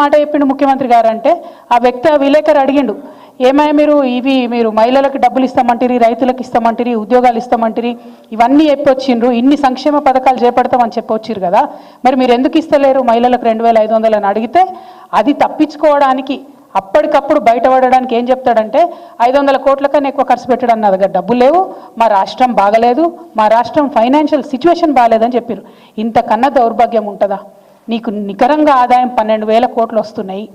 మాట చెప్పిండు ముఖ్యమంత్రి గారు అంటే ఆ వ్యక్తి విలేకరు అడిగిండు, ఏమైనా మీరు మహిళలకు డబ్బులు ఇస్తామంటారు, రైతులకు ఇస్తామంటారు, ఉద్యోగాలు ఇస్తామంటారు, ఇవన్నీ చెప్పొచ్చిండ్రు, ఇన్ని సంక్షేమ పథకాలు చేపడతామని చెప్పొచ్చిరు కదా, మరి మీరు ఎందుకు ఇస్తలేరు మహిళలకు 2500 అని అడిగితే అది తప్పించుకోవడానికి అప్పటికప్పుడు బయటపడడానికి ఏం చెప్తాడంటే 500 కోట్ల కన్నా ఎక్కువ ఖర్చు పెట్టడం నా దగ్గర డబ్బులు లేవు, మా రాష్ట్రం బాగలేదు, మా రాష్ట్రం ఫైనాన్షియల్ సిచ్యువేషన్ బాగాలేదని చెప్పారు. ఇంతకన్నా దౌర్భాగ్యం ఉంటుందా? నీకు నికరంగా ఆదాయం 12,000 కోట్లు వస్తున్నాయి,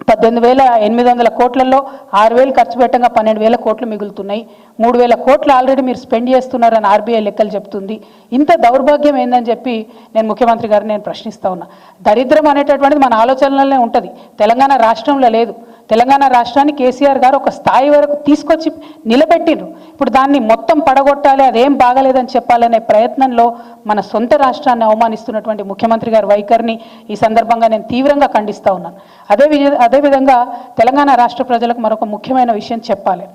18,800 కోట్లలో 6,000 ఖర్చు పెట్టగా 12,000 కోట్లు మిగులుతున్నాయి, 3,000 కోట్లు ఆల్రెడీ మీరు స్పెండ్ చేస్తున్నారని ఆర్బీఐ లెక్కలు చెప్తుంది. ఇంత దౌర్భాగ్యం ఏందని చెప్పి నేను ముఖ్యమంత్రి గారిని నేను ప్రశ్నిస్తా ఉన్నా. దరిద్రం అనేటటువంటిది మన ఆలోచనలనే ఉంటుంది, తెలంగాణ రాష్ట్రంలో లేదు. తెలంగాణ రాష్ట్రాన్ని కేసీఆర్ గారు ఒక స్థాయి వరకు తీసుకొచ్చి నిలబెట్టిండ్రు. ఇప్పుడు దాన్ని మొత్తం పడగొట్టాలి, అదేం బాగలేదని చెప్పాలనే ప్రయత్నంలో మన సొంత రాష్ట్రాన్ని అవమానిస్తున్నటువంటి ముఖ్యమంత్రి గారి వైఖరిని ఈ సందర్భంగా నేను తీవ్రంగా ఖండిస్తూ ఉన్నాను. అదేవిధంగా తెలంగాణ రాష్ట్ర ప్రజలకు మరొక ముఖ్యమైన విషయం చెప్పాలి.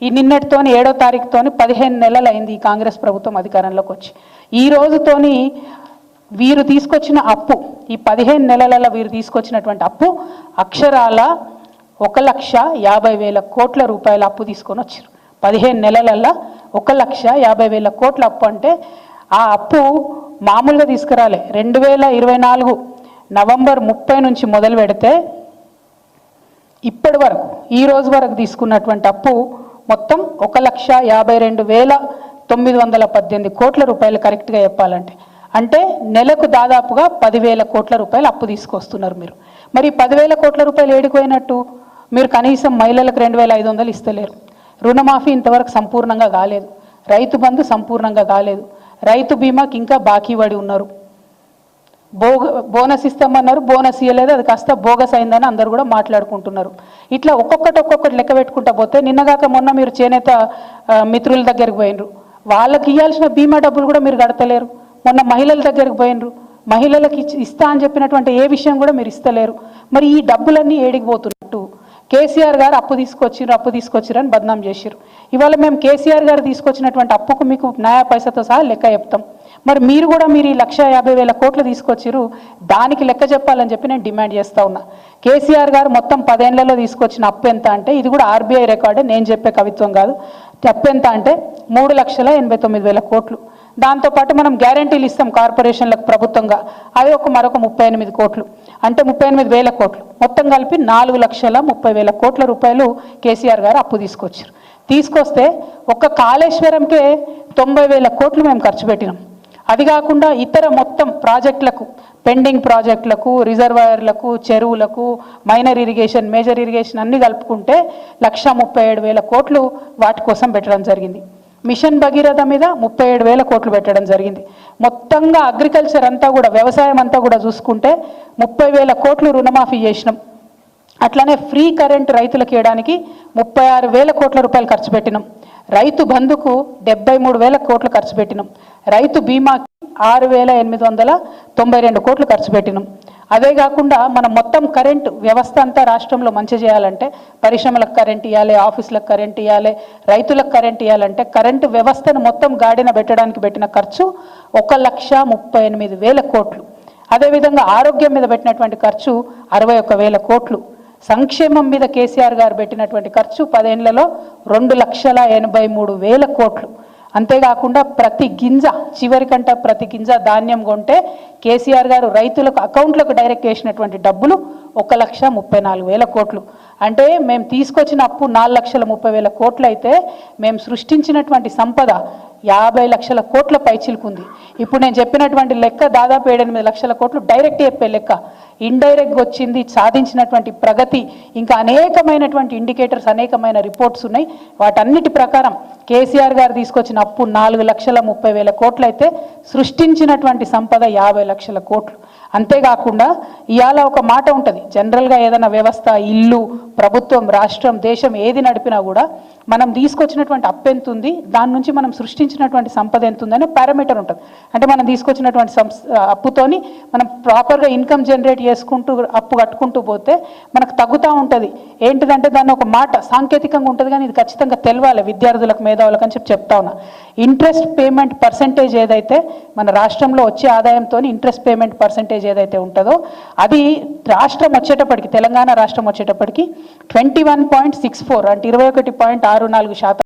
ఈ నిన్నటితోని 7వ తారీఖుతోని 15 నెలలు అయింది ఈ కాంగ్రెస్ ప్రభుత్వం అధికారంలోకి వచ్చి. ఈ రోజుతోని వీరు తీసుకొచ్చిన అప్పు, ఈ 15 నెలలలో వీరు తీసుకొచ్చినటువంటి అప్పు అక్షరాల 1,50,000 కోట్ల రూపాయల అప్పు తీసుకొని వచ్చారు. 15 నెలలలో 1,50,000 కోట్ల అప్పు అంటే ఆ అప్పు మామూలుగా తీసుకురాలే. 2024 నవంబర్ 30 నుంచి మొదలు పెడితే ఇప్పటి వరకు ఈ రోజు వరకు తీసుకున్నటువంటి అప్పు మొత్తం 1,52,918 కోట్ల రూపాయలు కరెక్ట్గా చెప్పాలంటే. అంటే నెలకు దాదాపుగా 10,000 కోట్ల రూపాయలు అప్పు తీసుకొస్తున్నారు మీరు. మరి 10,000 కోట్ల రూపాయలు ఏడిపోయినట్టు? మీరు కనీసం మహిళలకు 2,500 ఇస్తలేరు, రుణమాఫీ ఇంతవరకు సంపూర్ణంగా కాలేదు, రైతు బంధు సంపూర్ణంగా కాలేదు, రైతు బీమాకి ఇంకా బాకీ పడి ఉన్నారు, బోనస్ ఇస్తామన్నారు, బోనస్ ఇవ్వలేదు, అది కాస్త బోగస్ అయిందని అందరూ కూడా మాట్లాడుకుంటున్నారు. ఇట్లా ఒక్కొక్కటి లెక్క పెట్టుకుంటా పోతే నిన్నగాక మొన్న మీరు చేనేత మిత్రుల దగ్గరికి పోయినరు, వాళ్ళకి ఇవ్వాల్సిన బీమా డబ్బులు కూడా మీరు కడతలేరు. మొన్న మహిళల దగ్గరికి పోయినరు, మహిళలకు ఇస్తా అని చెప్పినటువంటి ఏ విషయం కూడా మీరు ఇస్తలేరు. మరి ఈ డబ్బులన్నీ ఏడికి పోతున్నట్టు? కేసీఆర్ గారు అప్పు తీసుకొచ్చిరు అని బద్నాం చేసిరు. ఇవాళ మేము కేసీఆర్ గారు తీసుకొచ్చినటువంటి అప్పుకు మీకు నయా పైసతో సహా లెక్క చెప్తాం. మరి మీరు ఈ 1,50,000 కోట్లు తీసుకొచ్చిరు, దానికి లెక్క చెప్పాలని చెప్పి నేను డిమాండ్ చేస్తూ ఉన్నా. కేసీఆర్ గారు మొత్తం 10 ఏళ్లలో తీసుకొచ్చిన అప్పు ఎంత అంటే, ఇది కూడా ఆర్బీఐ రికార్డే, నేను చెప్పే కవిత్వం కాదు. అప్పు ఎంత అంటే 3,89,000 కోట్లు. దాంతోపాటు మనం గ్యారంటీలు ఇస్తాం కార్పొరేషన్లకు ప్రభుత్వంగా, అది మరొక 38 కోట్లు, అంటే 38,000 కోట్లు. మొత్తం కలిపి 4,30,000 కోట్ల రూపాయలు కేసీఆర్ గారు అప్పు తీసుకొస్తే ఒక్క కాళేశ్వరంకే 90,000 కోట్లు మేము ఖర్చు పెట్టినాం. అది కాకుండా ఇతర మొత్తం ప్రాజెక్టులకు, పెండింగ్ ప్రాజెక్టులకు, రిజర్వాయర్లకు, చెరువులకు, మైనర్ ఇరిగేషన్, మేజర్ ఇరిగేషన్ అన్నీ కలుపుకుంటే 1,37,000 కోట్లు వాటి కోసం పెట్టడం జరిగింది. మిషన్ భగీరథ మీద 37,000 కోట్లు పెట్టడం జరిగింది. మొత్తంగా అగ్రికల్చర్ అంతా కూడా, వ్యవసాయం అంతా కూడా చూసుకుంటే 30,000 కోట్లు రుణమాఫీ చేసినాం. అట్లానే ఫ్రీ కరెంట్ రైతులకు ఇవ్వడానికి 36,000 కోట్ల రూపాయలు ఖర్చు పెట్టినాం. రైతు బంధుకు 73,000 కోట్లు ఖర్చు పెట్టినాం. రైతు బీమాకి 6,892 కోట్లు ఖర్చు పెట్టినాం. అదే కాకుండా మనం మొత్తం కరెంటు వ్యవస్థ అంతా రాష్ట్రంలో మంచి చేయాలంటే పరిశ్రమలకు కరెంట్ ఇవ్వాలి, ఆఫీసులకు కరెంట్ ఇవ్వాలి, రైతులకు కరెంట్ ఇవ్వాలంటే కరెంటు వ్యవస్థను మొత్తం గాడిన పెట్టడానికి పెట్టిన ఖర్చు 1,38,000 కోట్లు. అదేవిధంగా ఆరోగ్యం మీద పెట్టినటువంటి ఖర్చు 61,000 కోట్లు. సంక్షేమం మీద కేసీఆర్ గారు పెట్టినటువంటి ఖర్చు 10 ఏళ్లలో 2,83,000 కోట్లు. అంతేకాకుండా ప్రతి గింజ, చివరికంట ప్రతి గింజ ధాన్యం కొంటే కేసీఆర్ గారు రైతులకు అకౌంట్లకు డైరెక్ట్ వేసినటువంటి డబ్బులు 1,34,000 కోట్లు. అంటే మేము తీసుకొచ్చిన అప్పు 4,30,000 కోట్లు అయితే మేము సృష్టించినటువంటి సంపద 50 లక్షల కోట్ల పైచిలుకుంది. ఇప్పుడు నేను చెప్పినటువంటి లెక్క దాదాపు 7-8 లక్షల కోట్లు డైరెక్ట్ చెప్పే లెక్క. ఇండైరెక్ట్గా వచ్చింది, సాధించినటువంటి ప్రగతి, ఇంకా అనేకమైనటువంటి ఇండికేటర్స్, అనేకమైన రిపోర్ట్స్ ఉన్నాయి. వాటన్నిటి ప్రకారం కేసీఆర్ గారు తీసుకొచ్చిన అప్పు 4,30,000 కోట్లు అయితే సృష్టించినటువంటి సంపద 50 లక్షల కోట్లు. అంతేకాకుండా ఇవాళ ఒక మాట ఉంటుంది, జనరల్గా ఏదైనా వ్యవస్థ, ఇల్లు, ప్రభుత్వం, రాష్ట్రం, దేశం ఏది నడిపినా కూడా మనం తీసుకొచ్చినటువంటి అప్పు ఎంత ఉంది, దాని నుంచి మనం సృష్టించినటువంటి సంపద ఎంత ఉందనే పారామీటర్ ఉంటుంది. అంటే మనం తీసుకొచ్చినటువంటి అప్పుతోని మనం ప్రాపర్గా ఇన్కమ్ జనరేట్ చేసుకుంటూ అప్పు కట్టుకుంటూ పోతే మనకు తగ్గుతూ ఉంటుంది. ఏంటిదంటే దాన్ని ఒక మాట సాంకేతికంగా ఉంటుంది, కానీ ఇది ఖచ్చితంగా తెలవాలి విద్యార్థులకు, మేధావులకు అని చెప్తా ఉన్నా. ఇంట్రెస్ట్ పేమెంట్ పర్సంటేజ్ ఏదైతే మన రాష్ట్రంలో వచ్చే ఆదాయంతో ఇంట్రెస్ట్ పేమెంట్ పర్సంటేజ్ పర్సెంటేజ్ ఏదైతే ఉంటుందో అది రాష్ట్రం వచ్చేటప్పటికి తెలంగాణ రాష్ట్రం వచ్చేటప్పటికి 21.64 అంటే 21.64%